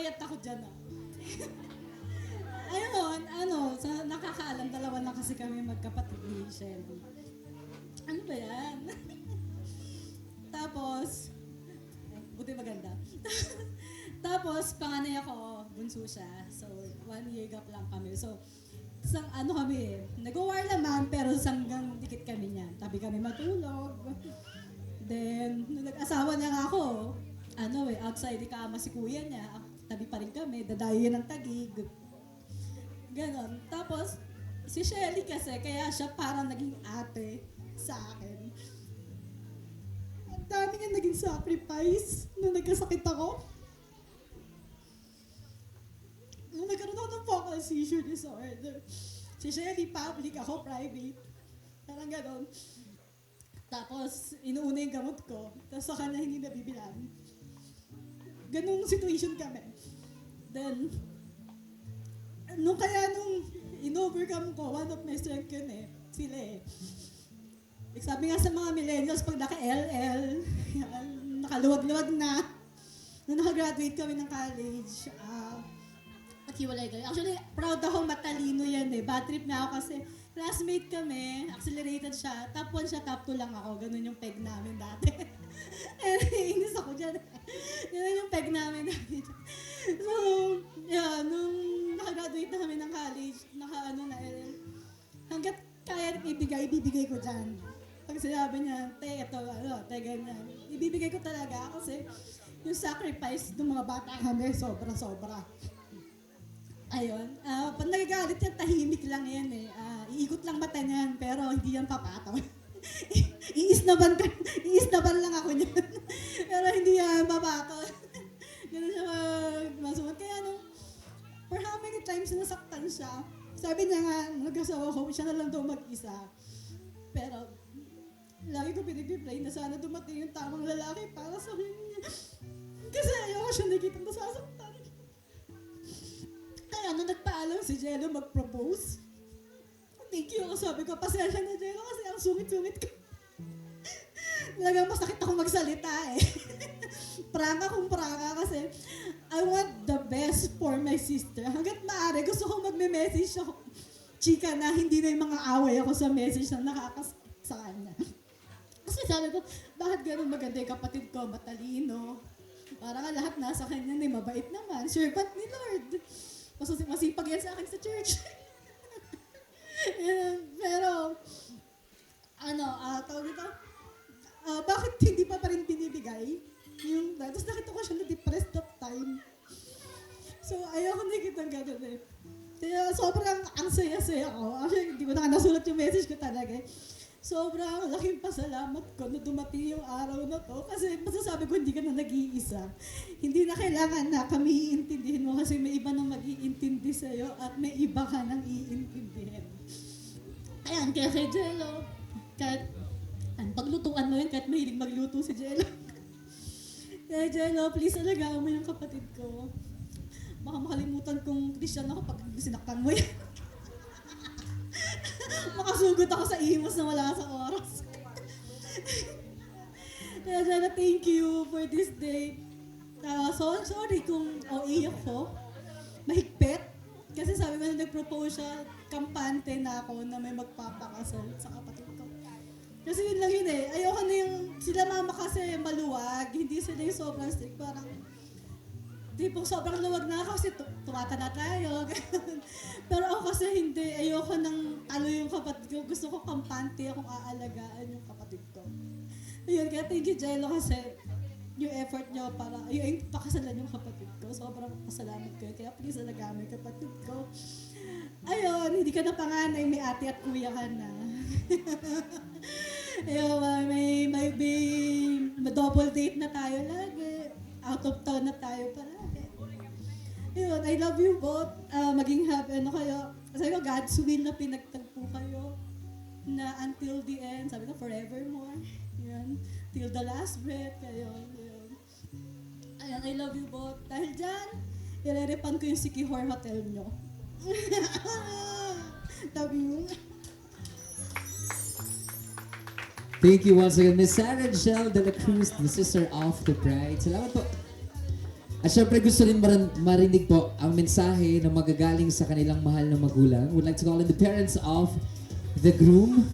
payat ako dyan ah. Ayun, sa nakakaalam, dalawa lang kasi kami magkapatid ni Shelby. Ano ba yan? Tapos, buti maganda. Tapos, panganay ako, bunso siya. So, 1 year gap lang kami. So, kami nag-war naman, pero hanggang dikit kami niyan. Tabi kami matulog. Then, nung nag-asawa niya nga ako, outside ikama si kuya niya, tabi pa rin kami, dadayo yan ng Tagig. Ganon. Tapos, si Shelly kasi, kaya siya parang naging ate sa akin. Ang dami nga naging sacrifice nung nagkasakit ako. Nung nagkaroon ako ng focal seizure disorder. Si Shelly public, ako private. Parang ganon. Tapos, inuuna yung gamot ko. Tapos sa kanya hindi nabibilang. Ganong situation kami. Then, nung in-overcome ko, one of my strength yun sila Sabi nga sa mga millennials, pag naka-LL, nakaluwag-luwag na, nung nakagraduate kami ng college, naghiwalay kami. Actually, proud ako, matalino yan Bad trip na ako kasi classmate kami, accelerated siya, top 1 siya, top 2 lang ako. Ganun yung peg namin dati. Inis ako dyan. Ganun yung peg namin dati. So, nung nakagraduate na kami ng college, hanggat kaya ibibigay ko dyan. Pag sinabi niya, ganyan. Ibibigay ko talaga kasi yung sacrifice ng mga bata kami, sobra-sobra. Ayun. Pag nagagalit yan, tahimik lang yan iikot lang mata niyan, pero hindi yan papataw. Iisnaban lang ako niyan. Pero hindi yan papataw. Ganun siya masumat. Kaya for how many times nasaktan siya, sabi niya nga, nag-asawa ko, siya na lang daw mag-isa. Pero, lagi ko pinipipray na sana dumating yung tamang lalaki para sa kanya. Kasi ayoko siya nakikita masasaktan. Kaya nung nagpaalam si Jello mag-propose, thank you ako, sabi ko, pasensya na Jello kasi ang sungit-sungit ko. Talagang masakit ako magsalita Pranga kung pranga kasi I want the best for my sister. Hanggat maaari, gusto ko magme-message ako. Chika na, hindi na yung mga away ako sa message na nakakasakit sa kanya. Kasi sabi ko, bakit ganun maganda yung kapatid ko, matalino. Parang lahat nasa kanya mabait naman. Servant ni Lord. Masipag yan sa akin sa church. Pero, tawag ito, bakit hindi pa rin binibigay? Tapos nakita ko siya na-depressed that time. So, ayoko nakita gano'n Kaya sobrang ang saya-saya ko. Actually, hindi ko na nasulat yung message ko talaga Sobrang laking pasalamat ko na dumating yung araw na to kasi masasabi ko hindi ka na nag-iisa. Hindi na kailangan na kami iintindihin mo kasi may iba nang mag-iintindi sa'yo at may iba ka nang iintindihin. Ayan, kay Jello, kahit paglutuan mo yun, kahit mahilig magluto si Jello. Kaya Jello, please alagaan mo yung kapatid ko. Baka makalimutan kong Christian ako pag sinaktan mo yan. Makasugot ako sa imos na wala sa oras. Kaya Jello, thank you for this day. So, sorry kung OA ako. Mahigpit. Kasi sabi ko na nag-propose siya, kampante na ako na may magpapakasal sa kapatid ko. Kasi yun lang ayoko na yung, sila mama kasi maluwag, hindi sila yung sobrang strict, parang, tipong sobrang luwag na ako kasi tumata na tayo. Pero ako kasi hindi, ayoko nang talo yung kapatid ko, gusto ko kampante akong aalagaan yung kapatid ko. Ayun, kaya thank you Jello kasi yung effort nyo para, yung pakasalan yung kapatid ko, sobrang pasalamat ko. Kaya please alagaan mo yung kapatid ko. Ayun, hindi ka na panganay, may ate at kuya ka na. Ayun, may double date na tayo lagi. Out of town na tayo parati. Ayun, I love you both. Maging happy kayo. Sabi ko, God's will na pinagtagpo kayo. Na until the end, sabi ko, forevermore. Yan. Till the last breath. Ayun. Ayan, I love you both. Dahil dyan, irerepan ko yung Sikihor Hotel nyo. Love you. Thank you once again, Miss Sarah Gel de la Cruz, the sister of the bride. Salamat po. At syempre gusto rin marinig po ang mensahe na magagaling sa kanilang mahal na magulang. Would like to call in the parents of the groom.